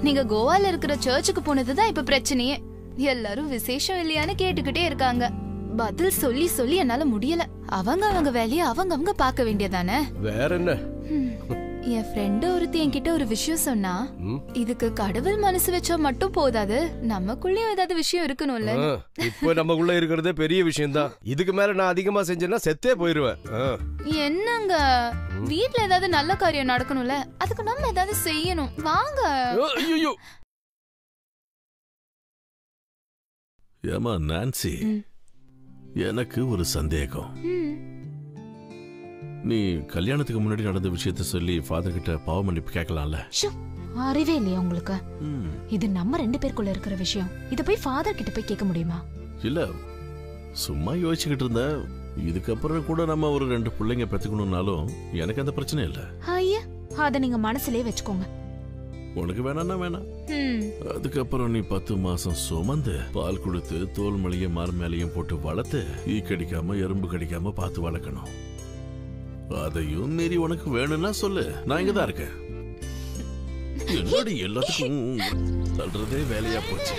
நீங்க கோவால இருக்கிற சர்ச்சுக்கு போனதுதான் இப்ப பிரச்சனையே. எல்லாரும் விசேஷம் இல்லையான்னு கேட்டுக்கிட்டே இருக்காங்க. பதில் சொல்லி சொல்லி என்னால முடியல. அவங்க வேலையை அவங்க பார்க்க வேண்டியதானே. வேற என்ன? என் ஃப்ரெண்ட் ஒருத்தி என்கிட்ட ஒரு விஷயம் சொன்னா, இதுக்கு கடவுள் மனசு வச்சா மட்டும் போதாது, நமக்குள்ளயும் ஏதாவது விஷயம் இருக்கணும்ல. இப்போ நமக்குள்ள இருக்கிறதே பெரிய விஷயம் தான். இதுக்கு மேல நான் அதிகமா செஞ்சேன்னா செத்தே போயிருவேன். என்னங்க, வீட்ல ஏதாவது நல்ல காரியம் நடக்கணும்ல, அதுக்கு நம்ம ஏதாவது செய்யணும். வாங்க. ஐயோ ஏமா நான்சி, எனக்கு ஒரு சந்தேகம். நீ கல்யாணத்துக்கு முன்னாடி நடந்த விஷயத்த சொல்லி ஃபாதர் கிட்ட பாவ மன்னிப்பு கேட்கலாம்ல? அறிவே இல்லையா உங்களுக்கு? இது நம்ம 2 பேருக்குள்ள இருக்கிற விஷயம். இத போய் ஃபாதர் கிட்ட போய் கேட்க முடியுமா? இல்ல, சும்மா யோசிச்சுக்கிட்டு இருந்த. இதுக்கப்புறம் கூட நம்ம ஒரு 2 பிள்ளைங்க பெத்துக்கணும்னாலும் எனக்கு அந்த பிரச்சனை இல்ல. ஐயா, அத நீங்க மனசுலயே வச்சுக்கோங்க. உனக்கு வேணாம்னா வேணாம். அதுக்கப்புறம் நீ 10 மாசம் சுமந்து பால் கொடுத்து தோல் மலையும் மார் மேலையும் போட்டு வளர்த்து ஈ கடிக்காம எறும்பு கடிக்காம பார்த்து வளர்க்கணும். அதையும் மீறி உனக்கு வேணும்னா சொல்லு, நான் இங்கதான் இருக்கேன். என்னோட எல்லாத்துக்கும் தள்ளுறதே வேலையா போச்சு.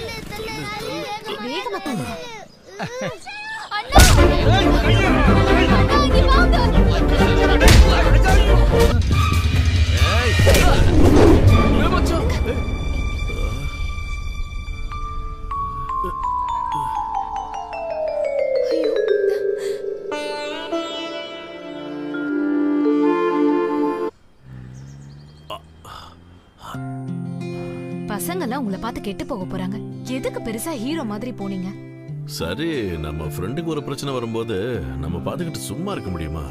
பசங்கெல்லாம் உங்களை பார்த்து கெட்டு போக போறாங்க. எதுக்கு பெருசா ஹீரோ மாதிரி போனீங்க? சரி, நம்ம ஃப்ரெண்டுக்கு ஒரு பிரச்சனை வரும்போது நம்ம பாத்துக்கிட்டு சும்மா இருக்க முடியுமா?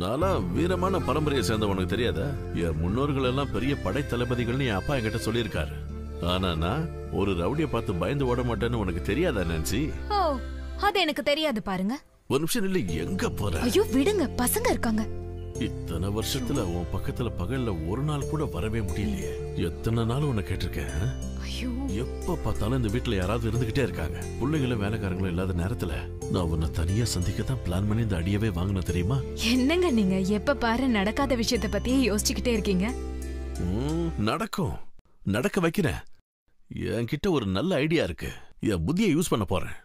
நானா வீரமான பரம்பரையை சேர்ந்த உனக்கு தெரியாதா? என் முன்னோர்கள் எல்லாம் பெரிய படை தளபதிகள்னு என் அப்பா என்கிட்ட சொல்லியிருக்காரு. ஆனா நான் ஒரு ரவுடிய பார்த்து பயந்து ஓட மாட்டேன்னு உனக்கு தெரியாதா நான்சி? ஓ, அது எனக்கு தெரியாது பாருங்க. ஒரு நிமிஷம் இல்ல, எங்க போற? ஐயோ விடுங்க, பசங்க இருக்காங்க. இத்தனை வருஷத்துல உன் பக்கத்துல பகல்ல ஒரு நாள் கூட வரவே முடியலையே. எத்தனை நாள் உன்னை கேட்டிருக்கேன். எப்ப பார்த்தாலும் இந்த வீட்டுல யாராவது இருந்துகிட்டே இருக்காங்க. பிள்ளைங்களும் வேலைக்காரங்களும் இல்லாத நேரத்துல நான் உன்னை தனியா சந்திக்கத்தான் பிளான் பண்ணி இந்த அடியவே வாங்கின தெரியுமா? என்னங்க நீங்க எப்ப பாரு நடக்காத விஷயத்த பத்தியே யோசிச்சுக்கிட்டே இருக்கீங்க. நடக்கும், நடக்க வைக்கிறேன். என்கிட்ட ஒரு நல்ல ஐடியா இருக்கு. என் புத்தியை யூஸ் பண்ண போறேன்.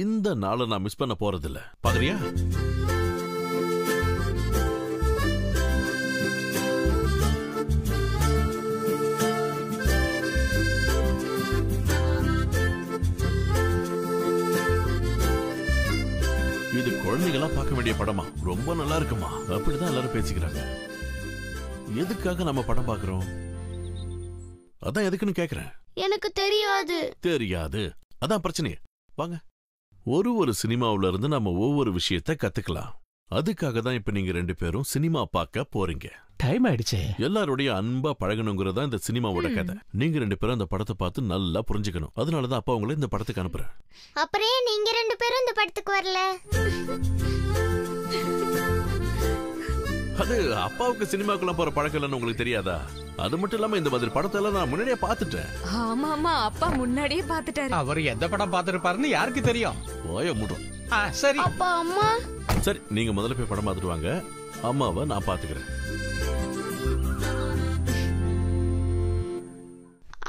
இந்த நாளை நான் மிஸ் பண்ண போறதில்ல. பாக்குறியா? இது குழந்தைகளா பார்க்க வேண்டிய படமா? ரொம்ப நல்லா இருக்குமா? அப்படிதான் எல்லாரும் பேசிக்கிறாங்க. எதுக்காக நம்ம படம் பார்க்கிறோம்? அதான் எதுக்குன்னு கேக்குறேன். எனக்கு தெரியாது. தெரியாது, அதான் பிரச்சனையே. வாங்க, ஒரு சினிமாவுல இருந்து நம்ம ஒவ்வொரு விஷயத்த கத்துக்கலாம். அதுக்காக தான் இப்ப நீங்க 2 பேரும் சினிமா பார்க்க போறீங்க. டைம் ஆயிடுச்சு. எல்லாருடைய அன்பா பழகணுங்கிறதா இந்த சினிமாவோட கதை. நீங்க 2 பேரும் அந்த படத்தை பார்த்து நல்லா புரிஞ்சுக்கணும். அதனாலதான் அப்பா உங்களை இந்த படத்துக்கு அனுப்புறேன். அப்புறம் நீங்க 2 பேரும் இந்த படத்துக்கு வரல? அது அப்பாவுக்கு சினிமாக்குள்ள போற பழக்கம் இல்லைன்னு உங்களுக்கு தெரியாதா? அது மட்டும் இல்லாம இந்த மாதிரி படத்தை எல்லாம் நான் முன்னாடியே பாத்துட்டேன். ஆமா ஆமா, அப்பா முன்னாடியே பாத்துட்டாரு. அவர் எந்த படம் பாத்துருப்பாருன்னு யாருக்கு தெரியும்? ஓய மூடும். சரி அப்பா அம்மா. சரி, நீங்க முதல்ல போய் படம் பார்த்துட்டு வாங்க. அம்மாவை நான் பாத்துக்கிறேன்.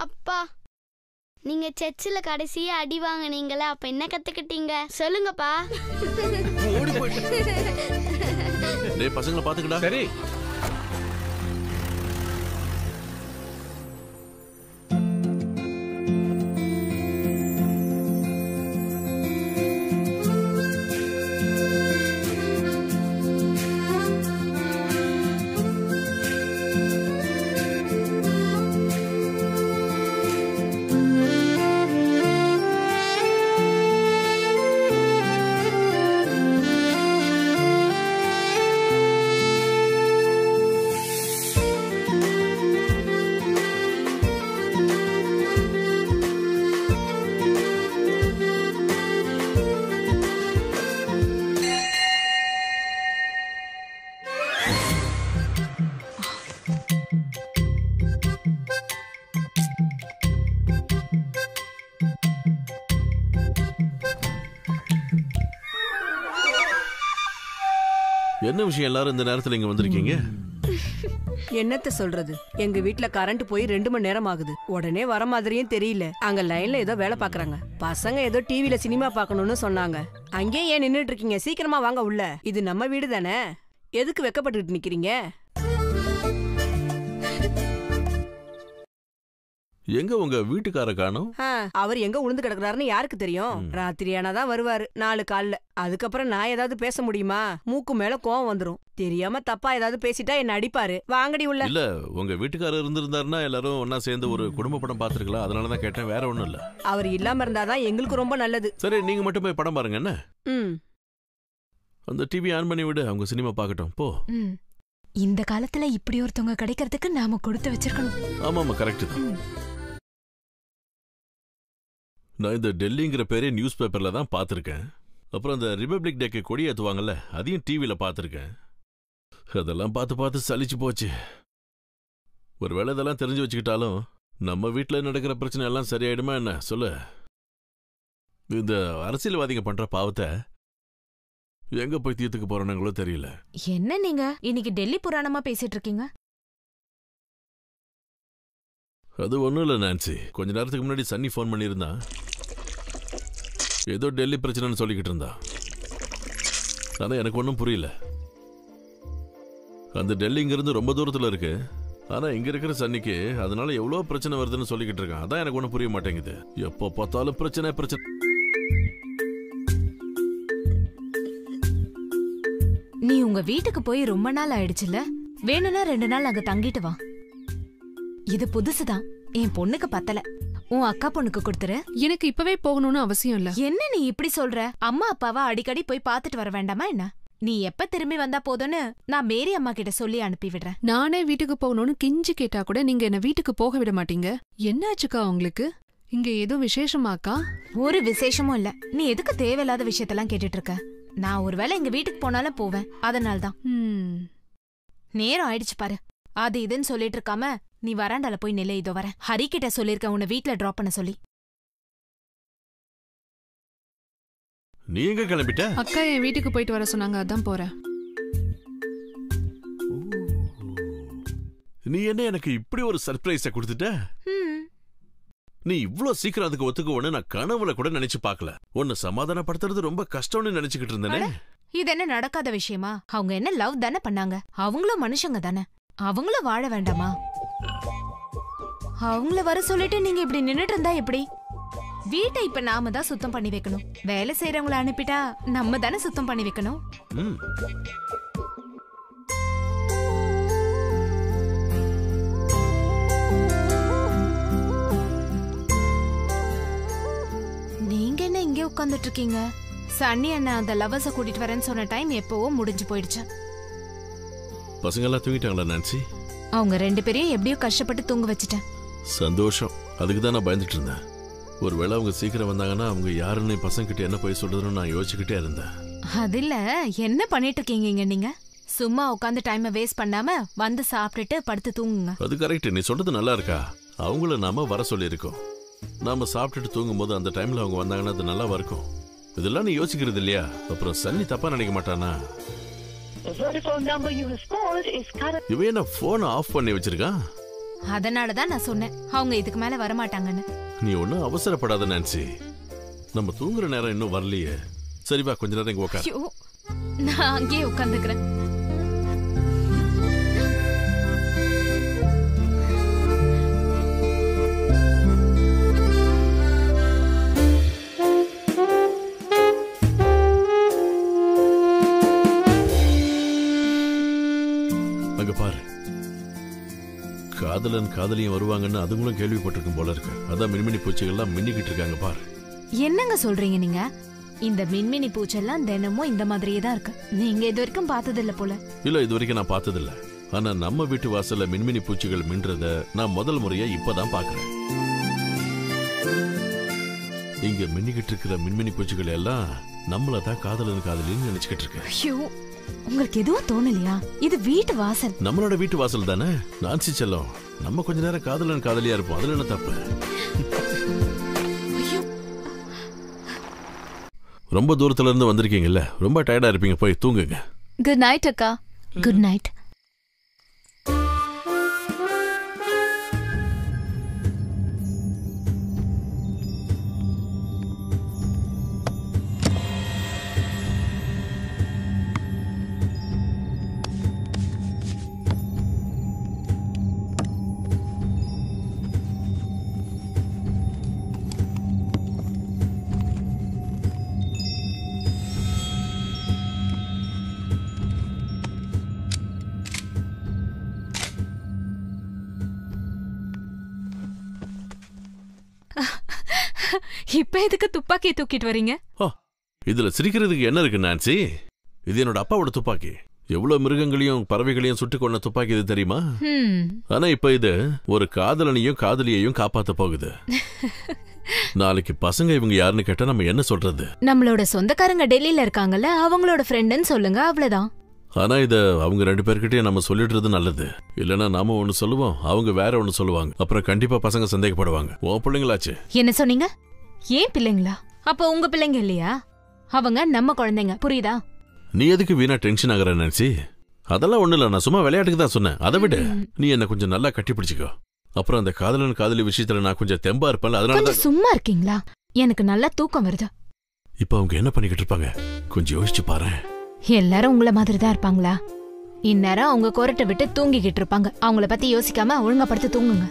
அப்பா, நீங்க சர்ச்சில கடைசியா அடி வாங்குனீங்களே, அப்ப என்ன கத்துக்கிட்டீங்க சொல்லுங்கப்பா. ஓடி போயிட்டு. டேய் பசங்களை பாத்துக்கடா. சரி. என்ன விஷயம் எல்லாரும் இந்த நேரத்துல இங்க வந்திருக்கீங்க? என்னத்த சொல்றது, எங்க வீட்ல கரண்ட் போய் 2 மணி நேரம் ஆகுது. உடனே வர மாதிரியும் தெரியல. அங்க லைன்ல ஏதோ வேலை பாக்குறாங்க. பசங்க ஏதோ டிவில சினிமா பாக்கணும்னு சொன்னாங்க. அங்கேயே ஏன் நின்னுட்டு இருக்கீங்க? சீக்கிரமா வாங்க உள்ள. இது நம்ம வீடு தானே, எதுக்கு வெக்கப்பட்டுட்டு நிக்கிறீங்க? எங்க உங்க வீட்டுக்கார காணோம்? அவர் எங்க உளுந்து கிடக்குறாருன்னு யாருக்கு தெரியும்? ராத்திரியானாதான் வருவாரு 4 கால்ல. அதுக்கப்புறம் நான் ஏதாவது பேச முடியுமா? மூக்கு மேல கோவம் வந்துரும். தெரியாம தப்பா ஏதாவது பேசிட்டா என்ன அடிப்பாரு. வாங்கடி உள்ள. இல்ல உங்க வீட்டுக்காரர் இருந்திருந்தாருன்னா எல்லாரும் ஒன்னா சேர்ந்து ஒரு குடும்ப படம் பாத்துருக்கலாம். அதனாலதான் கேட்டேன், வேற ஒண்ணும் இல்ல. அவர் இல்லாம இருந்தாதான் எங்களுக்கு ரொம்ப நல்லது. சரி, நீங்க மட்டும் போய் படம் பாருங்க. என்ன அந்த டிவி ஆன் பண்ணி விடு, அவங்க சினிமா பாக்கட்டும் போ. இந்த காலத்துல இப்படி ஒருத்தவங்க கிடைக்கிறதுக்கு நாம கொடுத்து வச்சிருக்கணும். ஆமா கரெக்ட் தான். நான் இந்த டெல்லிங்கிற பேரே நியூஸ் பேப்பர்ல தான் பாத்திருக்கேன். அப்புறம் அந்த ரிபப்ளிக் டேக்கு கொடி ஏத்துவாங்கல்ல, அதையும் டிவில பாத்திருக்கேன். அதெல்லாம் பார்த்து பார்த்து சலிச்சு போச்சு. ஒருவேளை இதெல்லாம் தெரிஞ்சு வச்சுக்கிட்டாலும் நம்ம வீட்டுல நடக்கிற பிரச்சனை எல்லாம் சரியாயிடுமா என்ன சொல்லு? இந்த அரசியல்வாதிங்க பண்ற பாவத்தை எங்க போய் தீர்த்துக்க போறானுங்களோ தெரியல. என்ன நீங்க இன்னைக்கு டெல்லி புராணமா பேசிட்டு இருக்கீங்க? அது ஒண்ணும் இல்ல நான்சி. கொஞ்ச நேரத்துக்கு முன்னாடி சன்னி ஃபோன் பண்ணியிருந்தா. ஏதோ டெல்லி பிரச்சனைன்னு சொல்லிக்கிட்டு இருந்தா. ஆனா எனக்கு ஒன்றும் புரியல. அந்த டெல்லி இங்கிருந்து ரொம்ப தூரத்துல இருக்கு. ஆனா இங்க இருக்கிற சன்னிக்கு அதனால எவ்வளவு பிரச்சனை வருதுன்னு சொல்லிக்கிட்டு இருக்கான். அதான் எனக்கு ஒன்றும் புரிய மாட்டேங்குது. எப்போ பார்த்தாலும் பிரச்சனை. நீ உங்க வீட்டுக்கு போய் ரொம்ப நாள் ஆயிடுச்சுல, வேணும்னா 2 நாள் அங்க தங்கிட்டு வா. இது புதுசுதான், என் பொண்ணுக்கு பத்தல. உன் அக்கா பொண்ணுக்கு கொடுத்துரு. எனக்கு இப்பவே போகணும்னு அவசியம் இல்ல. என்ன நீ இப்படி சொல்ற? அம்மா அப்பாவா அடிக்கடி போய் பாத்துட்டு வர வேண்டாமா என்ன? நீ எப்ப திரும்பி வந்தா போதும்னு நான் மேரி அம்மா கிட்ட சொல்லி அனுப்பி விடுறேன். நானே வீட்டுக்கு போகணும்னு கிஞ்சி கேட்டா கூட நீங்க என்ன வீட்டுக்கு போக விட மாட்டீங்க. என்னாச்சுக்கா உங்களுக்கு? இங்க ஏதோ விசேஷமாக்கா? ஒரு விசேஷமும் இல்ல. நீ எதுக்கு தேவையில்லாத விஷயத்தெல்லாம் கேட்டுட்டு இருக்க? நான் ஒருவேளை எங்க வீட்டுக்கு போனாலும் போவேன். அதனால்தான். நேரம் ஆயிடுச்சு பாரு. அது இதுன்னு சொல்லிட்டு இருக்காம நீ வராண்டால போய் நிலை. இதோ வர. ஹரி கிட்ட சொல்லிருக்க உன்னை வீட்டுல டிராப் பண்ண சொல்லி. நீ எங்க கிளம்பிட்ட? அக்கா என் வீட்டுக்கு போயிட்டு வர சொன்னாங்க, அதான் போறேன். நீ என்ன எனக்கு இப்படி ஒரு சர்ப்ரைஸ கொடுத்துட்ட? நீ இவ்ளோ சீக்கிரம் அதுக்கு ஒத்துக்குவோன்னு நான் கனவுல கூட நினைச்சு பாக்கல. உன்னை சமாதானப்படுத்துறது ரொம்ப கஷ்டம்னு நினைச்சுக்கிட்டு இருந்தேனே. இது என்ன நடக்காத விஷயமா? அவங்க என்ன லவ் தானே பண்ணாங்க. அவங்களும் மனுஷங்க தானே. அவங்களும் வாழ வேண்டாமா? அவங்கள வர சொல்லிட்டு நீங்க இப்படி நின்னுட்டு இருந்தா எப்படி? வீட்டை இப்ப நாம தான் சுத்தம் பண்ணி வைக்கணும். வேலை செய்யறவங்கள அனுப்பிட்டா நம்ம தானே சுத்தம் பண்ணி வைக்கணும். நீங்க என்ன இங்கே உட்கார்ந்துட்டு இருக்கீங்க? சன்னி அண்ணா அந்த லவர்ஸ கூட்டிட்டு வரேன்னு சொன்ன டைம் எப்பவோ முடிஞ்சு போயிடுச்சு. பசங்க எல்லாம் தூங்கிட்டாங்களா நான்சி? அவங்க 2 பேரையும் எப்படியோ கஷ்டப்பட்டு தூங்க வச்சுட்டேன். சந்தோஷம். அதுக்கு தான் நான் பயந்துட்டு இருந்தேன். ஒருவேளை அவங்க சீக்கிரம் வந்தாங்கன்னா அவங்க யாருன்னு பசங்க கிட்ட என்ன போய் சொல்றதுன்னு நான் யோசிச்சுக்கிட்டே இருந்தேன். அது இல்ல, என்ன பண்ணிட்டு இருக்கீங்க நீங்க? சும்மா உட்காந்து டைமை வேஸ்ட் பண்ணாம வந்து சாப்பிட்டுட்டு படுத்து தூங்குங்க. அது கரெக்ட். நீ சொல்றது நல்லா இருக்கா? அவங்கள நாம வர சொல்லியிருக்கோம். நாம சாப்பிட்டுட்டு தூங்கும் போது அந்த டைம்ல அவங்க வந்தாங்கன்னா அது நல்லா இருக்கும். இதெல்லாம் நீ யோசிக்கிறது இல்லையா? அப்புறம் சன்னி தப்பா நினைக்க மாட்டானா? இவன் என்ன போன் ஆஃப் பண்ணி வச்சிருக்கான்? அதனாலதான் நான் சொன்னேன் அவங்க இதுக்கு மேல வரமாட்டாங்கன்னு. நீ ஒன்னும் அவசரப்படாத நான்சி. நம்ம தூங்குற நேரம் இன்னும் வரலையே. சரிவா, கொஞ்ச நேரம் இங்க உட்கார். நான் அங்கேயே உட்கார்ந்துக்கிறேன். அங்க பாரு, காதலன் காதலியும் வருவாங்கன்னு அதுங்களும் கேள்விப்பட்டிருக்கும் போல இருக்கு. அதான் மின்மினி பூச்சிகள்லாம் மின்னிக்கிட்டு இருக்காங்க பாரு. என்னங்க சொல்றீங்க நீங்க? இந்த மின்மினி பூச்செல்லாம் தினமும் இந்த மாதிரியே தான் இருக்கு. நீங்க இது வரைக்கும் பார்த்தது இல்ல போல. இல்ல, இது வரைக்கும் நான் பார்த்தது இல்ல. ஆனா நம்ம வீட்டு வாசல்ல மின்மினி பூச்சிகள் மின்றத நான் முதல் முறையா இப்பதான் பாக்குறேன். இங்க மின்னிக்கிட்டு இருக்கிற மின்மினி பூச்சிகள் எல்லாம் நம்மளதான் காதலன் காதலின்னு நினைச்சுக்கிட்டு இருக்கேன். ஐயோ, உங்களுக்கு எதுவும் தோணலையா? இது வீட்டு வாசல். நம்மளோட வீட்டு வாசல் தானே நான்சி செல்லம். நம்ம கொஞ்ச நேரம் காதலன் காதலியா இருப்போம். அதுல என்ன தப்பு? ரொம்ப தூரத்துல இருந்து வந்திருக்கீங்கல்ல, ரொம்ப டயர்டா இருப்பீங்க, போய் தூங்குங்க. குட் நைட் அக்கா. Good night. இப்ப எதுக்கு துப்பாக்கியை தூக்கிட்டு வரீங்க? இதுல சிரிக்கிறதுக்கு என்ன இருக்கு நான்சி? இது என்னோட அப்பாவோட துப்பாக்கி. எவ்வளவு மிருகங்களையும் பறவைகளையும் சுட்டு கொண்ட துப்பாக்கி இது தெரியுமா? ஆனா இப்ப இது ஒரு காதலனையும் காதலியையும் காப்பாத்த போகுது. நாளைக்கு பசங்க இவங்க யாருன்னு கேட்டா நம்ம என்ன சொல்றது? நம்மளோட சொந்தக்காரங்க டெல்லியில இருக்காங்கல்ல, அவங்களோட ஃப்ரெண்டுன்னு சொல்லுங்க, அவ்வளவுதான். ஆனா இத அவங்க 2 பேர்கிட்டயும் நம்ம சொல்லிடுறது நல்லது. இல்லனா நாம ஒண்ணு சொல்லுவோம், அவங்க வேற ஒண்ணு சொல்லுவாங்க. அப்புறம் கண்டிப்பா பசங்க சந்தேகப்படுவாங்க. உன் பிள்ளைங்களாச்சு. என்ன சொன்னீங்க? ஏன் பிள்ளைங்களா? அப்ப உங்க பிள்ளைங்க இல்லையா? அவங்க நம்ம குழந்தைங்க, புரியுதா? நீ எதுக்கு வீணா டென்ஷன் ஆகுற நினைச்சி? அதெல்லாம் ஒண்ணு இல்ல, நான் சும்மா விளையாட்டுக்கு தான் சொன்னேன். அதை விட நீ என்ன கொஞ்சம் நல்லா கட்டி பிடிச்சிக்கோ. அப்புறம் அந்த காதலன் காதலி விஷயத்துல நான் கொஞ்சம் தெம்பா இருப்பேன். அதனால சும்மா இருக்கீங்களா? எனக்கு நல்லா தூக்கம் வருது. இப்ப அவங்க என்ன பண்ணிக்கிட்டு இருப்பாங்க கொஞ்சம் யோசிச்சு பாரு. எல்லாரும் உங்கள மாதிரி தான் இருப்பாங்களா? இந்நேரம் அவங்க கோரட்டை விட்டு தூங்கிக்கிட்டு இருப்பாங்க. அவங்கள பத்தி யோசிக்காம ஒழுங்கா படுத்து தூங்குங்க.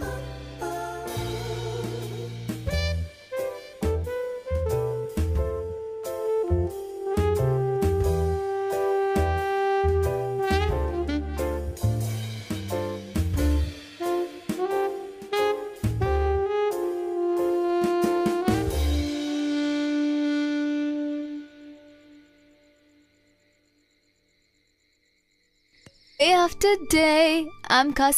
Day after day, I'm cast